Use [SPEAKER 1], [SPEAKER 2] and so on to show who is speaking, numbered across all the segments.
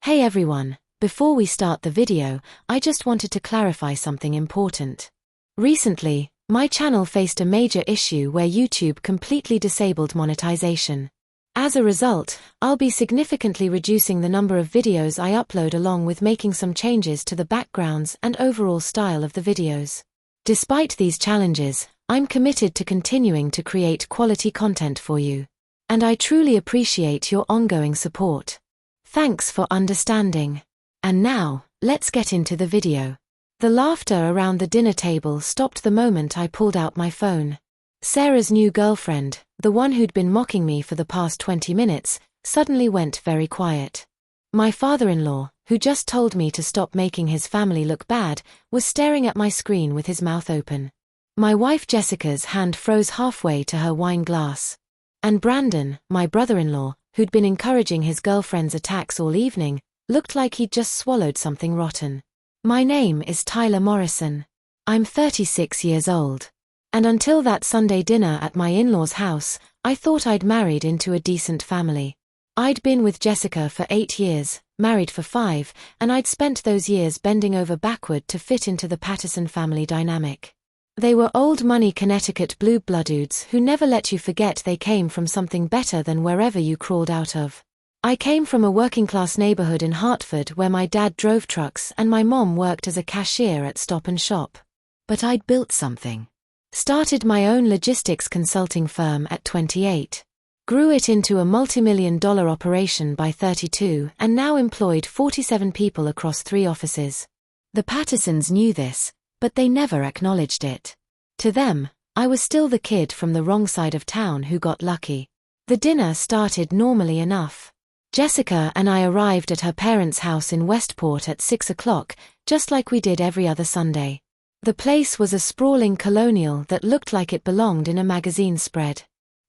[SPEAKER 1] Hey everyone, before we start the video, I just wanted to clarify something important. Recently, my channel faced a major issue where YouTube completely disabled monetization. As a result, I'll be significantly reducing the number of videos I upload along with making some changes to the backgrounds and overall style of the videos. Despite these challenges, I'm committed to continuing to create quality content for you. And I truly appreciate your ongoing support. Thanks for understanding. And now, let's get into the video. The laughter around the dinner table stopped the moment I pulled out my phone. Sarah's new girlfriend, the one who'd been mocking me for the past 20 minutes, suddenly went very quiet. My father-in-law, who just told me to stop making his family look bad, was staring at my screen with his mouth open. My wife Jessica's hand froze halfway to her wine glass. And Brandon, my brother-in-law, who'd been encouraging his girlfriend's attacks all evening, looked like he'd just swallowed something rotten. My name is Tyler Morrison. I'm 36 years old. And until that Sunday dinner at my in-laws' house, I thought I'd married into a decent family. I'd been with Jessica for 8 years, married for 5, and I'd spent those years bending over backward to fit into the Patterson family dynamic. They were old-money Connecticut blue-blood dudes who never let you forget they came from something better than wherever you crawled out of. I came from a working-class neighborhood in Hartford where my dad drove trucks and my mom worked as a cashier at Stop and Shop. But I'd built something. Started my own logistics consulting firm at 28. Grew it into a multi-million-dollar operation by 32 and now employed 47 people across 3 offices. The Pattersons knew this, but they never acknowledged it. To them, I was still the kid from the wrong side of town who got lucky. The dinner started normally enough. Jessica and I arrived at her parents' house in Westport at 6 o'clock, just like we did every other Sunday. The place was a sprawling colonial that looked like it belonged in a magazine spread.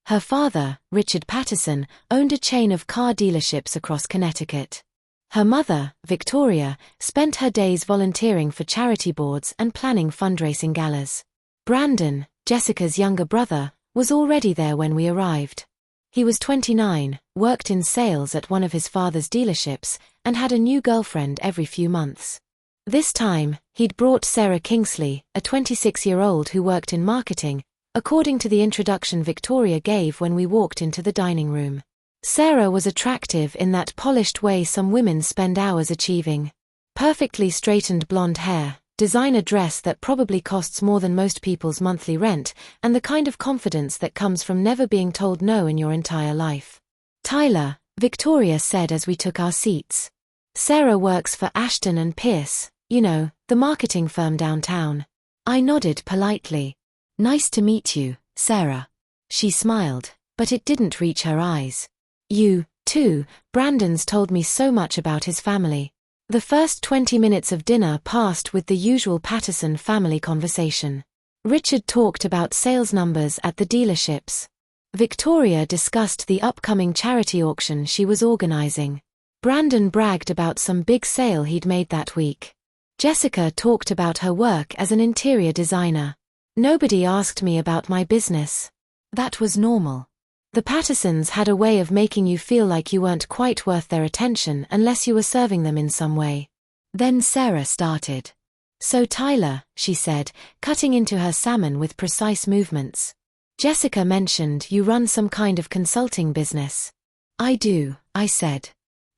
[SPEAKER 1] Her father, Richard Patterson, owned a chain of car dealerships across Connecticut. Her mother, Victoria, spent her days volunteering for charity boards and planning fundraising galas. Brandon, Jessica's younger brother, was already there when we arrived. He was 29, worked in sales at one of his father's dealerships, and had a new girlfriend every few months. This time, he'd brought Sarah Kingsley, a 26-year-old who worked in marketing, according to the introduction Victoria gave when we walked into the dining room. Sarah was attractive in that polished way some women spend hours achieving. Perfectly straightened blonde hair, designer dress that probably costs more than most people's monthly rent, and the kind of confidence that comes from never being told no in your entire life. Tyler, Victoria said as we took our seats. Sarah works for Ashton and Pierce, you know, the marketing firm downtown. I nodded politely. Nice to meet you, Sarah. She smiled, but it didn't reach her eyes. You, too, Brandon's told me so much about his family. The first 20 minutes of dinner passed with the usual Patterson family conversation. Richard talked about sales numbers at the dealerships. Victoria discussed the upcoming charity auction she was organizing. Brandon bragged about some big sale he'd made that week. Jessica talked about her work as an interior designer. Nobody asked me about my business. That was normal. The Pattersons had a way of making you feel like you weren't quite worth their attention unless you were serving them in some way. Then Sarah started. So Tyler, she said, cutting into her salmon with precise movements. Jessica mentioned you run some kind of consulting business. I do, I said.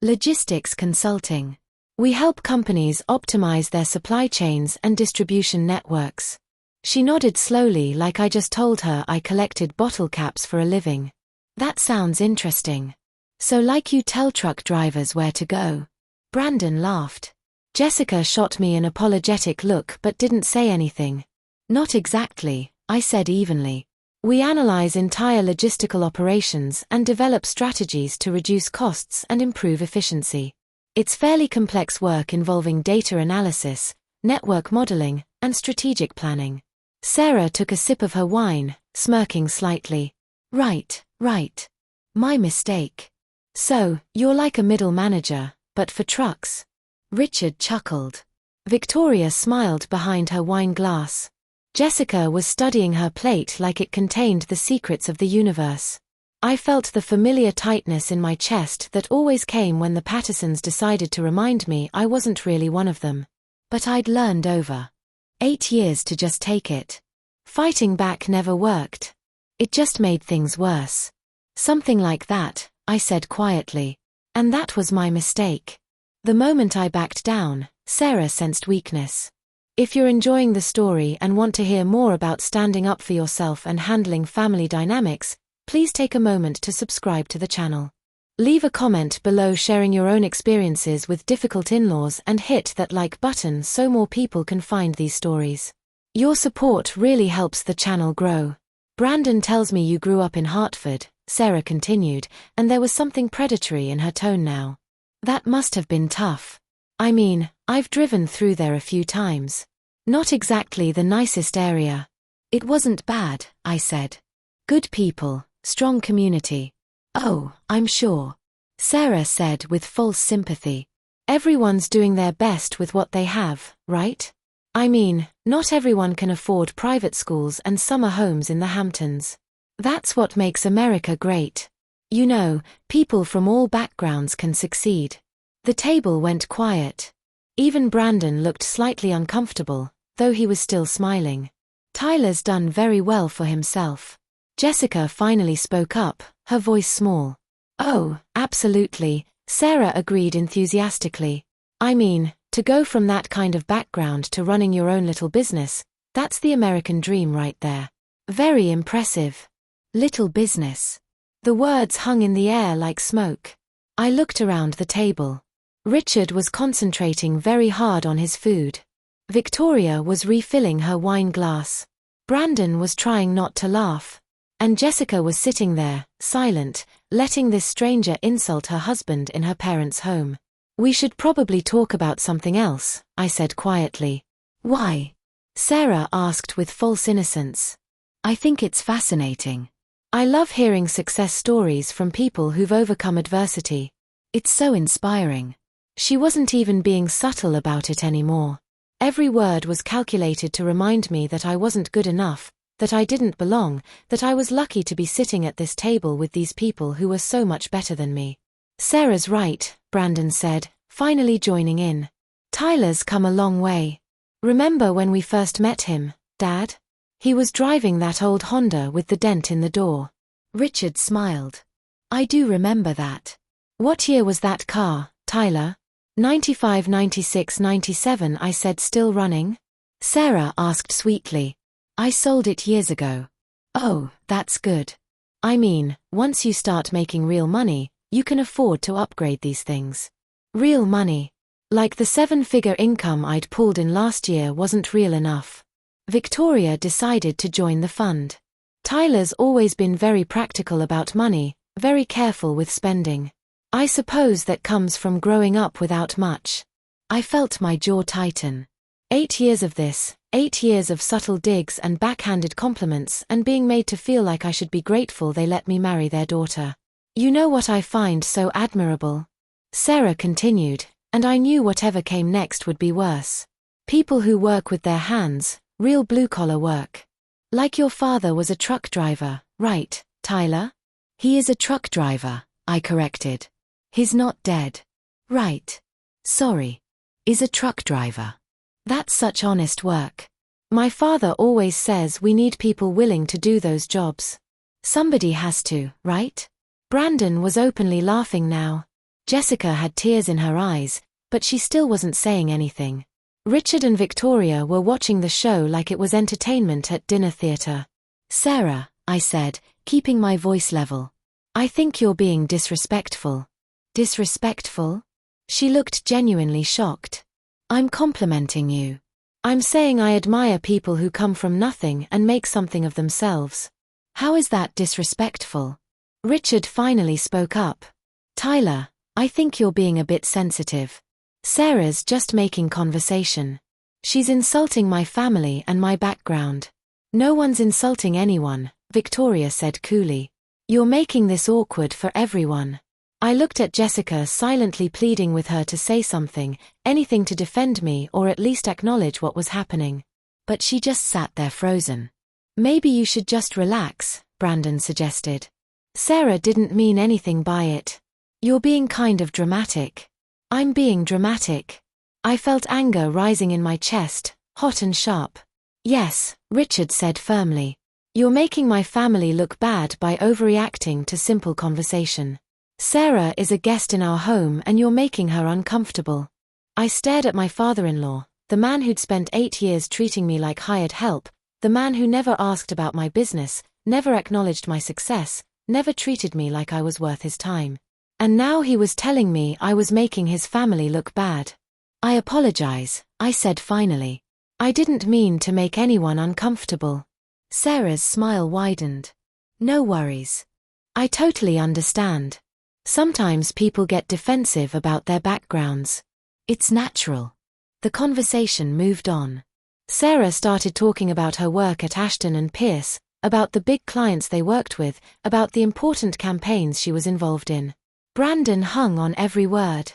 [SPEAKER 1] Logistics consulting. We help companies optimize their supply chains and distribution networks. She nodded slowly like I just told her I collected bottle caps for a living. That sounds interesting. So like you tell truck drivers where to go? Brandon laughed. Jessica shot me an apologetic look but didn't say anything. Not exactly, I said evenly. We analyze entire logistical operations and develop strategies to reduce costs and improve efficiency. It's fairly complex work involving data analysis, network modeling, and strategic planning. Sarah took a sip of her wine, smirking slightly. Right. My mistake. So, you're like a middle manager, but for trucks. Richard chuckled. Victoria smiled behind her wine glass. Jessica was studying her plate like it contained the secrets of the universe. I felt the familiar tightness in my chest that always came when the Pattersons decided to remind me I wasn't really one of them. But I'd learned over 8 years to just take it. Fighting back never worked. It just made things worse. Something like that, I said quietly. And that was my mistake. The moment I backed down, Sarah sensed weakness. If you're enjoying the story and want to hear more about standing up for yourself and handling family dynamics, please take a moment to subscribe to the channel. Leave a comment below sharing your own experiences with difficult in-laws and hit that like button so more people can find these stories. Your support really helps the channel grow. Brandon tells me you grew up in Hartford, Sarah continued, and there was something predatory in her tone now. That must have been tough. I mean, I've driven through there a few times. Not exactly the nicest area. It wasn't bad, I said. Good people, strong community. Oh, I'm sure. Sarah said with false sympathy. Everyone's doing their best with what they have, right? I mean, not everyone can afford private schools and summer homes in the Hamptons. That's what makes America great. You know, people from all backgrounds can succeed. The table went quiet. Even Brandon looked slightly uncomfortable, though he was still smiling. Tyler's done very well for himself. Jessica finally spoke up, her voice small. Oh, absolutely, Sarah agreed enthusiastically. I mean, to go from that kind of background to running your own little business, that's the American dream right there. Very impressive. Little business. The words hung in the air like smoke. I looked around the table. Richard was concentrating very hard on his food. Victoria was refilling her wine glass. Brandon was trying not to laugh. And Jessica was sitting there, silent, letting this stranger insult her husband in her parents' home. We should probably talk about something else, I said quietly. Why? Sarah asked with false innocence. I think it's fascinating. I love hearing success stories from people who've overcome adversity. It's so inspiring. She wasn't even being subtle about it anymore. Every word was calculated to remind me that I wasn't good enough, that I didn't belong, that I was lucky to be sitting at this table with these people who were so much better than me. Sarah's right, Brandon said, finally joining in. Tyler's come a long way. Remember when we first met him, Dad? He was driving that old Honda with the dent in the door. Richard smiled. I do remember that. What year was that car, Tyler? 95, 96, 97, I said, still running? Sarah asked sweetly. I sold it years ago. Oh, that's good. I mean, once you start making real money, you can afford to upgrade these things. Real money. Like the 7-figure income I'd pulled in last year wasn't real enough. Victoria decided to join the fund. Tyler's always been very practical about money, very careful with spending. I suppose that comes from growing up without much. I felt my jaw tighten. 8 years of this, 8 years of subtle digs and backhanded compliments and being made to feel like I should be grateful they let me marry their daughter. You know what I find so admirable? Sarah continued, and I knew whatever came next would be worse. People who work with their hands, real blue-collar work. Like your father was a truck driver, right, Tyler? He is a truck driver, I corrected. He's not dead. Right. Sorry. Is a truck driver. That's such honest work. My father always says we need people willing to do those jobs. Somebody has to, right? Brandon was openly laughing now. Jessica had tears in her eyes, but she still wasn't saying anything. Richard and Victoria were watching the show like it was entertainment at dinner theater. Sarah, I said, keeping my voice level. I think you're being disrespectful. Disrespectful? She looked genuinely shocked. I'm complimenting you. I'm saying I admire people who come from nothing and make something of themselves. How is that disrespectful? Richard finally spoke up. Tyler, I think you're being a bit sensitive. Sarah's just making conversation. She's insulting my family and my background. No one's insulting anyone, Victoria said coolly. You're making this awkward for everyone. I looked at Jessica, silently pleading with her to say something, anything to defend me or at least acknowledge what was happening. But she just sat there frozen. Maybe you should just relax, Brandon suggested. Sarah didn't mean anything by it. You're being kind of dramatic. I'm being dramatic. I felt anger rising in my chest, hot and sharp. Yes, Richard said firmly. You're making my family look bad by overreacting to simple conversation. Sarah is a guest in our home and you're making her uncomfortable. I stared at my father-in-law, the man who'd spent 8 years treating me like hired help, the man who never asked about my business, never acknowledged my success, never treated me like I was worth his time. And now he was telling me I was making his family look bad. I apologize, I said finally. I didn't mean to make anyone uncomfortable. Sarah's smile widened. No worries. I totally understand. Sometimes people get defensive about their backgrounds. It's natural. The conversation moved on. Sarah started talking about her work at Ashton & Pierce, about the big clients they worked with, about the important campaigns she was involved in. Brandon hung on every word.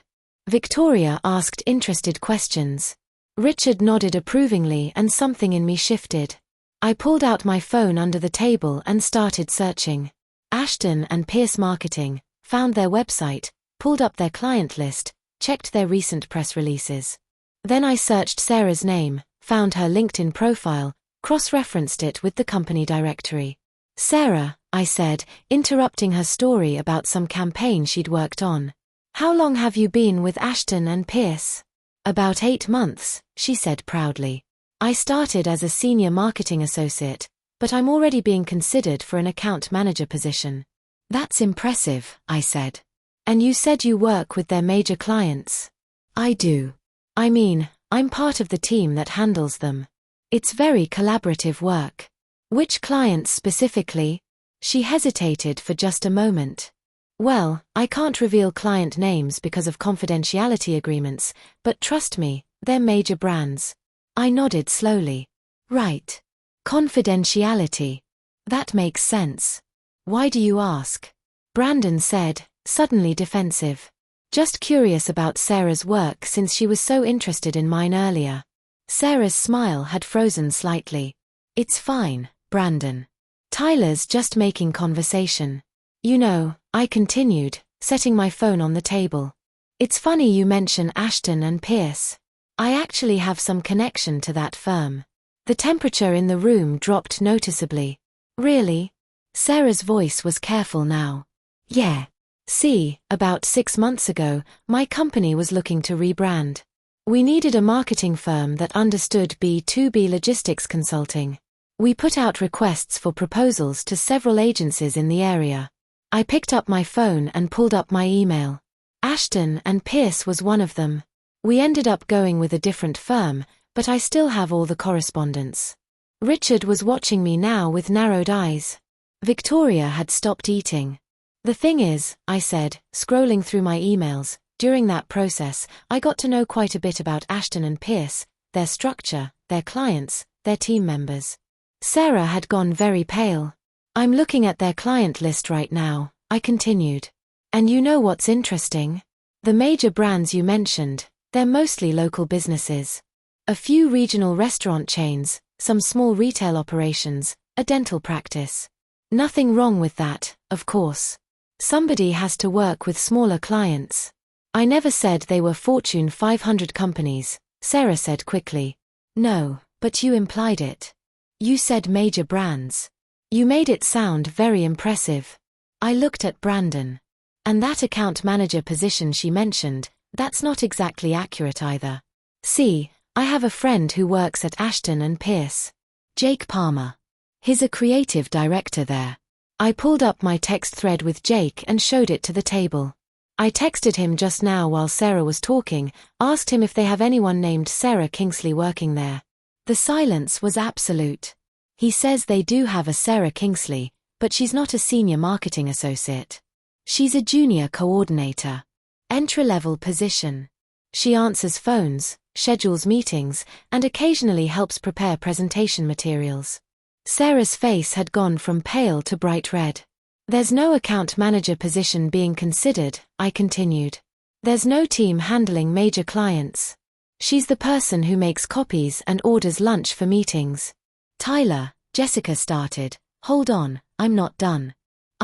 [SPEAKER 1] Victoria asked interested questions. Richard nodded approvingly and something in me shifted. I pulled out my phone under the table and started searching. Ashton & Pierce Marketing, found their website, pulled up their client list, checked their recent press releases. Then I searched Sarah's name, found her LinkedIn profile, cross-referenced it with the company directory. Sarah, I said, interrupting her story about some campaign she'd worked on. How long have you been with Ashton & Pierce? About 8 months, she said proudly. I started as a senior marketing associate, but I'm already being considered for an account manager position. That's impressive, I said. And you said you work with their major clients. I do. I mean, I'm part of the team that handles them. It's very collaborative work. Which clients specifically? She hesitated for just a moment. Well, I can't reveal client names because of confidentiality agreements, but trust me, they're major brands. I nodded slowly. Right. Confidentiality. That makes sense. Why do you ask? Brandon said, suddenly defensive. Just curious about Sarah's work since she was so interested in mine earlier. Sarah's smile had frozen slightly. It's fine, Brandon. Tyler's just making conversation. You know, I continued, setting my phone on the table. It's funny you mention Ashton & Pierce. I actually have some connection to that firm. The temperature in the room dropped noticeably. Really? Sarah's voice was careful now. Yeah. See, about 6 months ago, my company was looking to rebrand. We needed a marketing firm that understood B2B logistics consulting. We put out requests for proposals to several agencies in the area. I picked up my phone and pulled up my email. Ashton & Pierce was one of them. We ended up going with a different firm, but I still have all the correspondence. Richard was watching me now with narrowed eyes. Victoria had stopped eating. The thing is, I said, scrolling through my emails, during that process, I got to know quite a bit about Ashton & Pierce, their structure, their clients, their team members. Sarah had gone very pale. I'm looking at their client list right now, I continued. And you know what's interesting? The major brands you mentioned, they're mostly local businesses. A few regional restaurant chains, some small retail operations, a dental practice. Nothing wrong with that, of course. Somebody has to work with smaller clients. I never said they were Fortune 500 companies, Sarah said quickly. No, but you implied it. You said major brands. You made it sound very impressive. I looked at Brandon. And that account manager position she mentioned, that's not exactly accurate either. See, I have a friend who works at Ashton & Pierce. Jake Palmer. He's a creative director there. I pulled up my text thread with Jake and showed it to the table. I texted him just now while Sarah was talking, asked him if they have anyone named Sarah Kingsley working there. The silence was absolute. He says they do have a Sarah Kingsley, but she's not a senior marketing associate. She's a junior coordinator. Entry-level position. She answers phones, schedules meetings, and occasionally helps prepare presentation materials. Sarah's face had gone from pale to bright red. There's no account manager position being considered, I continued. There's no team handling major clients. She's the person who makes copies and orders lunch for meetings. Tyler, Jessica started. Hold on, I'm not done.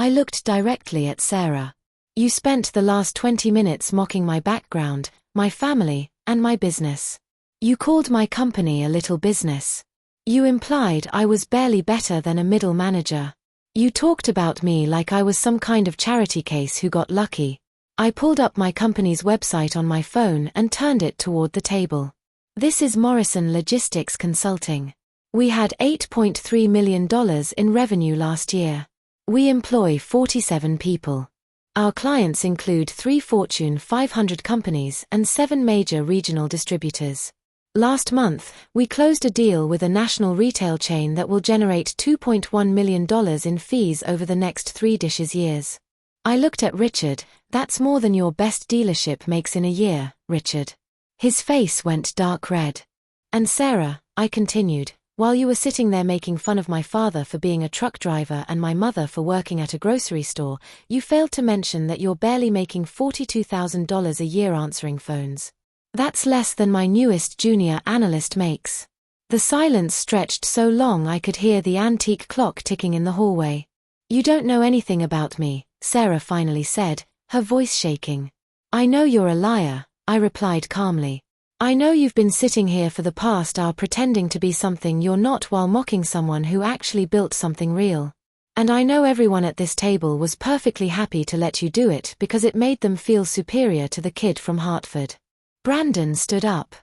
[SPEAKER 1] I looked directly at Sarah. You spent the last 20 minutes mocking my background, my family, and my business. You called my company a little business. You implied I was barely better than a middle manager. You talked about me like I was some kind of charity case who got lucky. I pulled up my company's website on my phone and turned it toward the table. This is Morrison Logistics Consulting. We had $8.3 million in revenue last year. We employ 47 people. Our clients include 3 Fortune 500 companies and 7 major regional distributors. Last month, we closed a deal with a national retail chain that will generate $2.1 million in fees over the next 3 years. I looked at Richard. That's more than your best dealership makes in a year, Richard. His face went dark red. And Sarah, I continued, while you were sitting there making fun of my father for being a truck driver and my mother for working at a grocery store, you failed to mention that you're barely making $42,000 a year answering phones. That's less than my newest junior analyst makes. The silence stretched so long I could hear the antique clock ticking in the hallway. You don't know anything about me, Sarah finally said, her voice shaking. I know you're a liar, I replied calmly. I know you've been sitting here for the past hour pretending to be something you're not while mocking someone who actually built something real. And I know everyone at this table was perfectly happy to let you do it because it made them feel superior to the kid from Hartford. Brandon stood up.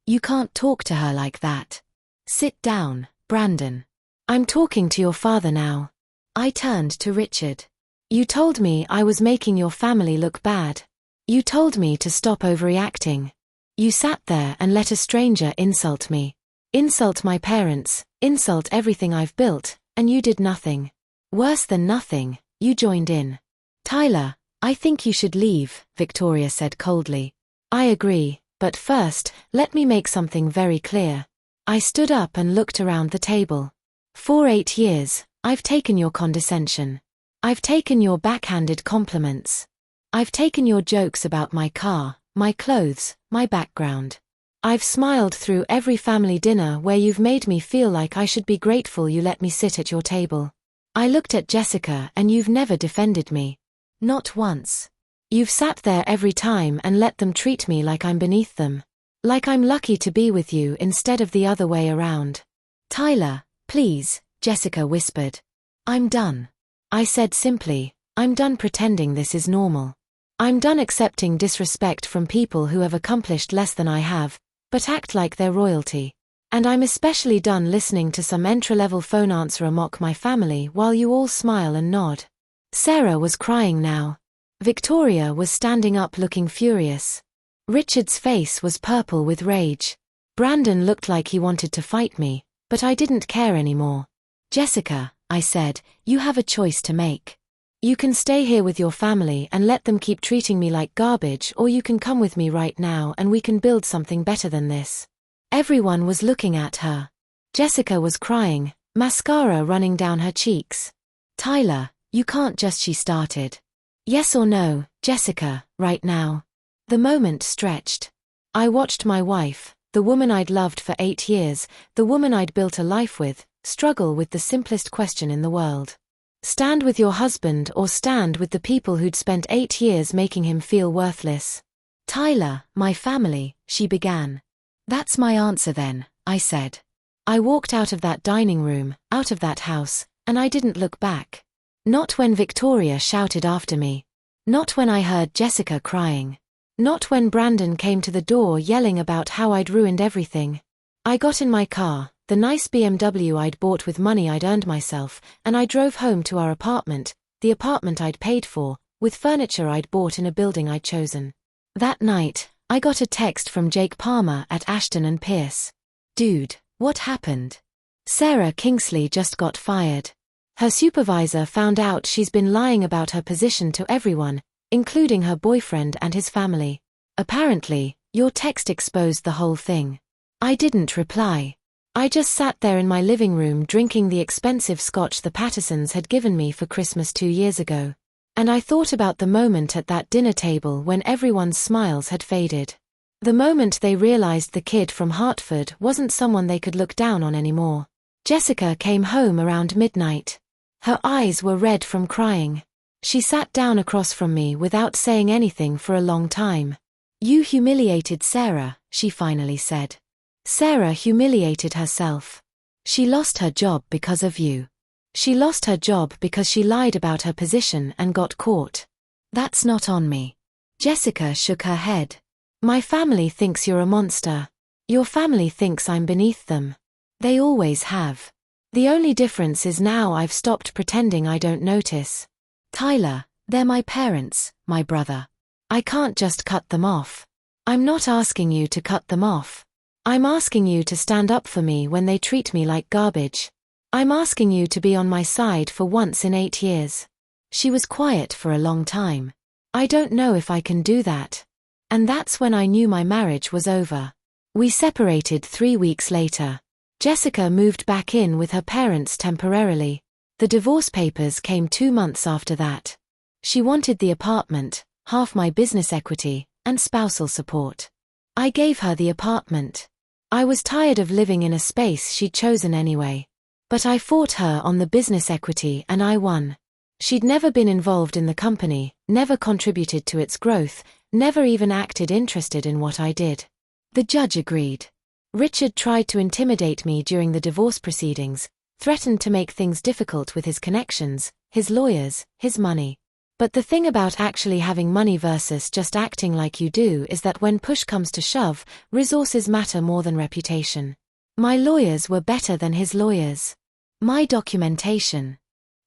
[SPEAKER 1] You can't talk to her like that. Sit down, Brandon. I'm talking to your father now. I turned to Richard. You told me I was making your family look bad. You told me to stop overreacting. You sat there and let a stranger insult me. Insult my parents, insult everything I've built, and you did nothing. Worse than nothing, you joined in. Tyler, I think you should leave, Victoria said coldly. I agree, but first, let me make something very clear. I stood up and looked around the table. For 8 years, I've taken your condescension. I've taken your backhanded compliments. I've taken your jokes about my car, my clothes, my background. I've smiled through every family dinner where you've made me feel like I should be grateful you let me sit at your table. I looked at Jessica and you've never defended me. Not once. You've sat there every time and let them treat me like I'm beneath them. Like I'm lucky to be with you instead of the other way around. Tyler, please, Jessica whispered. I'm done. I said simply, I'm done pretending this is normal. I'm done accepting disrespect from people who have accomplished less than I have, but act like they're royalty. And I'm especially done listening to some entry-level phone answerer mock my family while you all smile and nod. Sarah was crying now. Victoria was standing up looking furious. Richard's face was purple with rage. Brandon looked like he wanted to fight me, but I didn't care anymore. Jessica, I said, you have a choice to make. You can stay here with your family and let them keep treating me like garbage, or you can come with me right now and we can build something better than this. Everyone was looking at her. Jessica was crying, mascara running down her cheeks. Tyler, you can't just, she started. Yes or no, Jessica, right now? The moment stretched. I watched my wife, the woman I'd loved for 8 years, the woman I'd built a life with, struggle with the simplest question in the world. Stand with your husband or stand with the people who'd spent 8 years making him feel worthless? Tyler, my family, she began. That's my answer then, I said. I walked out of that dining room, out of that house, and I didn't look back. Not when Victoria shouted after me. Not when I heard Jessica crying. Not when Brandon came to the door yelling about how I'd ruined everything. I got in my car, the nice BMW I'd bought with money I'd earned myself, and I drove home to our apartment, the apartment I'd paid for, with furniture I'd bought in a building I'd chosen. That night, I got a text from Jake Palmer at Ashton and Pierce. Dude, what happened? Sarah Kingsley just got fired. Her supervisor found out she's been lying about her position to everyone, including her boyfriend and his family. Apparently, your text exposed the whole thing. I didn't reply. I just sat there in my living room drinking the expensive scotch the Pattersons had given me for Christmas 2 years ago. And I thought about the moment at that dinner table when everyone's smiles had faded. The moment they realized the kid from Hartford wasn't someone they could look down on anymore. Jessica came home around midnight. Her eyes were red from crying. She sat down across from me without saying anything for a long time. "You humiliated Sarah," she finally said. "Sarah humiliated herself. She lost her job because of you. She lost her job because she lied about her position and got caught. That's not on me." Jessica shook her head. "My family thinks you're a monster. Your family thinks I'm beneath them. They always have. The only difference is now I've stopped pretending I don't notice. Tyler, they're my parents, my brother. I can't just cut them off. I'm not asking you to cut them off. I'm asking you to stand up for me when they treat me like garbage. I'm asking you to be on my side for once in 8 years." She was quiet for a long time. "I don't know if I can do that." And that's when I knew my marriage was over. We separated 3 weeks later. Jessica moved back in with her parents temporarily. The divorce papers came 2 months after that. She wanted the apartment, half my business equity, and spousal support. I gave her the apartment. I was tired of living in a space she'd chosen anyway. But I fought her on the business equity and I won. She'd never been involved in the company, never contributed to its growth, never even acted interested in what I did. The judge agreed. Richard tried to intimidate me during the divorce proceedings, threatened to make things difficult with his connections, his lawyers, his money. But the thing about actually having money versus just acting like you do is that when push comes to shove, resources matter more than reputation. My lawyers were better than his lawyers. My documentation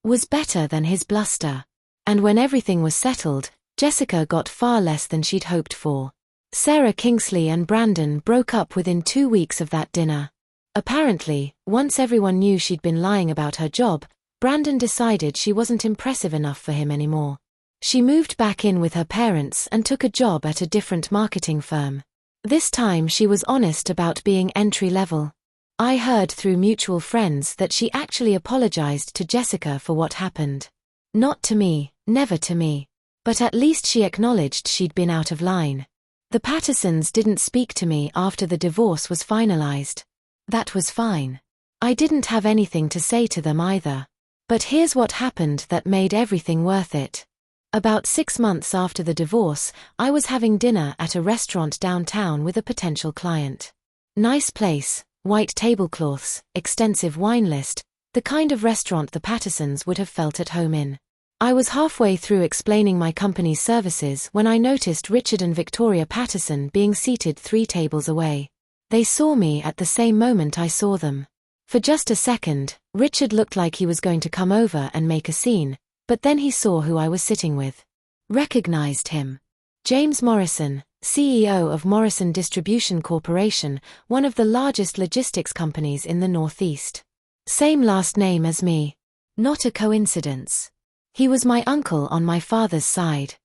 [SPEAKER 1] was better than his bluster. And when everything was settled, Jessica got far less than she'd hoped for. Sarah Kingsley and Brandon broke up within 2 weeks of that dinner. Apparently, once everyone knew she'd been lying about her job, Brandon decided she wasn't impressive enough for him anymore. She moved back in with her parents and took a job at a different marketing firm. This time she was honest about being entry-level. I heard through mutual friends that she actually apologized to Jessica for what happened. Not to me, never to me. But at least she acknowledged she'd been out of line. The Pattersons didn't speak to me after the divorce was finalized. That was fine. I didn't have anything to say to them either. But here's what happened that made everything worth it. About 6 months after the divorce, I was having dinner at a restaurant downtown with a potential client. Nice place, white tablecloths, extensive wine list, the kind of restaurant the Pattersons would have felt at home in. I was halfway through explaining my company's services when I noticed Richard and Victoria Patterson being seated 3 tables away. They saw me at the same moment I saw them. For just a second, Richard looked like he was going to come over and make a scene, but then he saw who I was sitting with. Recognized him. James Morrison, CEO of Morrison Distribution Corporation, one of the largest logistics companies in the Northeast. Same last name as me. Not a coincidence. He was my uncle on my father's side.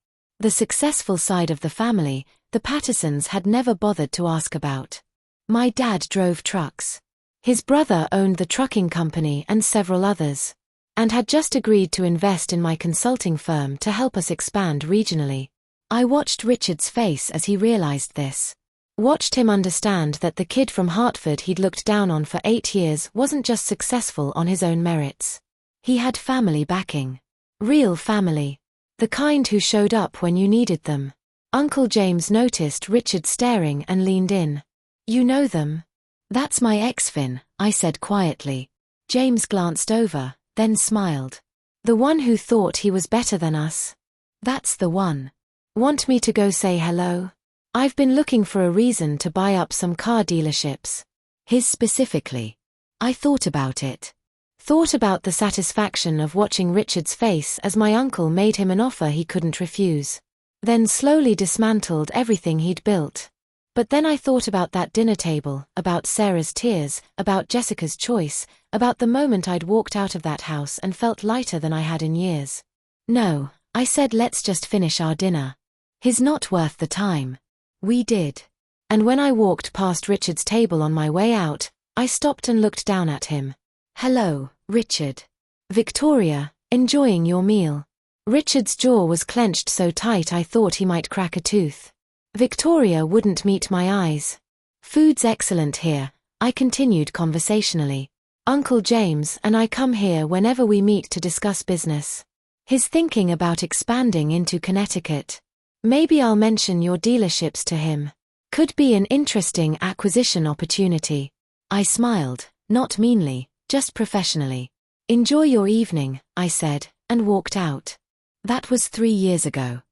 [SPEAKER 1] The successful side of the family, the Pattersons had never bothered to ask about. My dad drove trucks. His brother owned the trucking company and several others, and had just agreed to invest in my consulting firm to help us expand regionally. I watched Richard's face as he realized this. Watched him understand that the kid from Hartford he'd looked down on for 8 years wasn't just successful on his own merits. He had family backing. Real family. The kind who showed up when you needed them. Uncle James noticed Richard staring and leaned in. "You know them?" "That's my ex-Finn," I said quietly. James glanced over, then smiled. "The one who thought he was better than us?" "That's the one." "Want me to go say hello?" "I've been looking for a reason to buy up some car dealerships." "His specifically." I thought about it. Thought about the satisfaction of watching Richard's face as my uncle made him an offer he couldn't refuse. Then slowly dismantled everything he'd built. But then I thought about that dinner table, about Sarah's tears, about Jessica's choice, about the moment I'd walked out of that house and felt lighter than I had in years. "No," I said, "let's just finish our dinner. He's not worth the time." We did. And when I walked past Richard's table on my way out, I stopped and looked down at him. "Hello, Richard." "Victoria, enjoying your meal?" Richard's jaw was clenched so tight I thought he might crack a tooth. Victoria wouldn't meet my eyes. "Food's excellent here," I continued conversationally. "Uncle James and I come here whenever we meet to discuss business. He's thinking about expanding into Connecticut. Maybe I'll mention your dealerships to him. Could be an interesting acquisition opportunity. I smiled, not meanly, just professionally. Enjoy your evening, I said, and walked out. That was 3 years ago.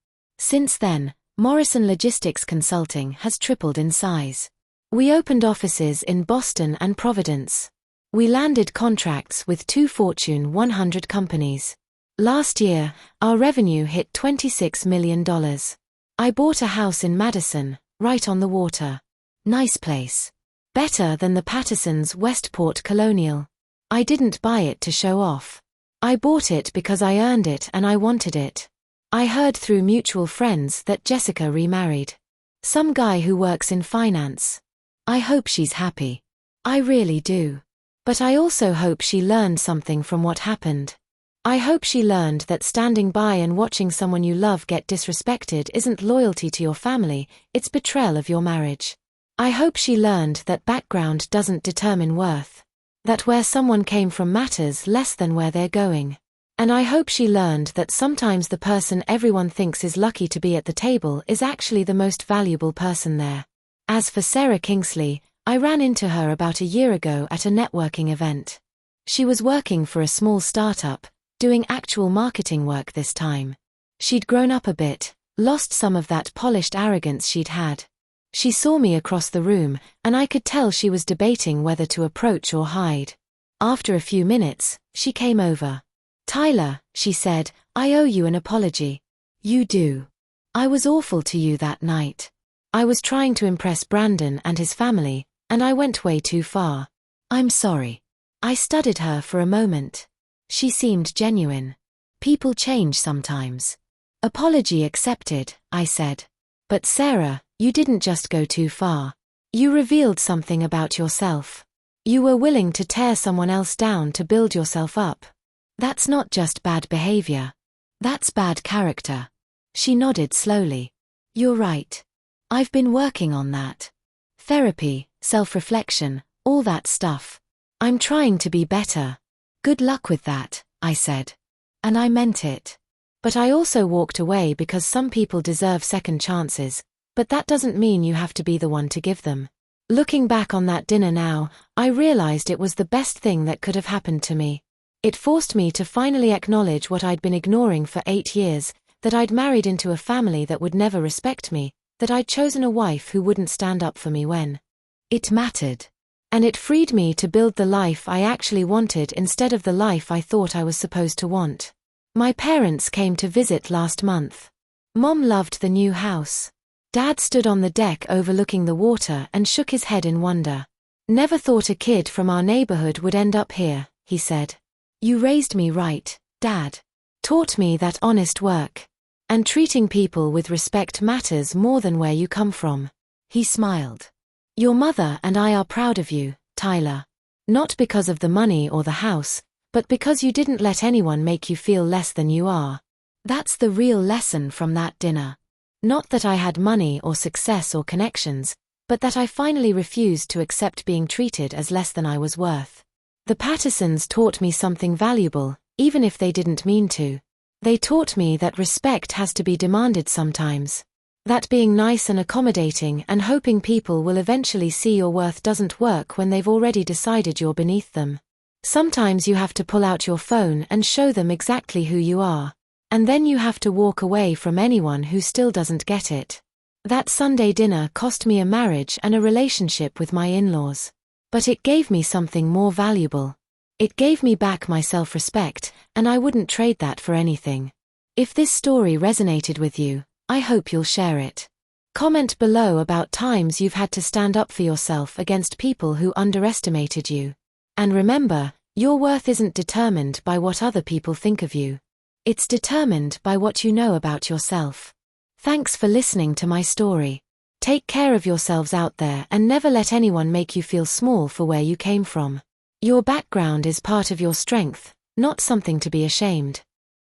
[SPEAKER 1] Since then, Morrison Logistics Consulting has tripled in size. We opened offices in Boston and Providence. We landed contracts with 2 Fortune 100 companies. Last year, our revenue hit $26 million. I bought a house in Madison, right on the water. Nice place. Better than the Patterson's Westport Colonial. I didn't buy it to show off. I bought it because I earned it and I wanted it. I heard through mutual friends that Jessica remarried. Some guy who works in finance. I hope she's happy. I really do. But I also hope she learned something from what happened. I hope she learned that standing by and watching someone you love get disrespected isn't loyalty to your family, it's betrayal of your marriage. I hope she learned that background doesn't determine worth. That where someone came from matters less than where they're going. And I hope she learned that sometimes the person everyone thinks is lucky to be at the table is actually the most valuable person there. As for Sarah Kingsley, I ran into her about a year ago at a networking event. She was working for a small startup, doing actual marketing work this time. She'd grown up a bit, lost some of that polished arrogance she'd had. She saw me across the room, and I could tell she was debating whether to approach or hide. After a few minutes, she came over. "Tyler," she said, "I owe you an apology." "You do. I was awful to you that night. I was trying to impress Brandon and his family, and I went way too far. I'm sorry." I studied her for a moment. She seemed genuine. People change sometimes. "Apology accepted," I said. "But Sarah, you didn't just go too far. You revealed something about yourself. You were willing to tear someone else down to build yourself up. That's not just bad behavior. That's bad character." She nodded slowly. "You're right. I've been working on that. Therapy, self-reflection, all that stuff. I'm trying to be better." "Good luck with that," I said. And I meant it. But I also walked away because some people deserve second chances, but that doesn't mean you have to be the one to give them. Looking back on that dinner now, I realized it was the best thing that could have happened to me. It forced me to finally acknowledge what I'd been ignoring for 8 years, that I'd married into a family that would never respect me, that I'd chosen a wife who wouldn't stand up for me when it mattered. And it freed me to build the life I actually wanted instead of the life I thought I was supposed to want. My parents came to visit last month. Mom loved the new house. Dad stood on the deck overlooking the water and shook his head in wonder. "Never thought a kid from our neighborhood would end up here," he said. "You raised me right, Dad. Taught me that honest work. And treating people with respect matters more than where you come from." He smiled. "Your mother and I are proud of you, Tyler. Not because of the money or the house, but because you didn't let anyone make you feel less than you are." That's the real lesson from that dinner. Not that I had money or success or connections, but that I finally refused to accept being treated as less than I was worth. The Pattersons taught me something valuable, even if they didn't mean to. They taught me that respect has to be demanded sometimes. That being nice and accommodating and hoping people will eventually see your worth doesn't work when they've already decided you're beneath them. Sometimes you have to pull out your phone and show them exactly who you are. And then you have to walk away from anyone who still doesn't get it. That Sunday dinner cost me a marriage and a relationship with my in-laws. But it gave me something more valuable. It gave me back my self-respect, and I wouldn't trade that for anything. If this story resonated with you, I hope you'll share it. Comment below about times you've had to stand up for yourself against people who underestimated you. And remember, your worth isn't determined by what other people think of you. It's determined by what you know about yourself. Thanks for listening to my story. Take care of yourselves out there and never let anyone make you feel small for where you came from. Your background is part of your strength, not something to be ashamed.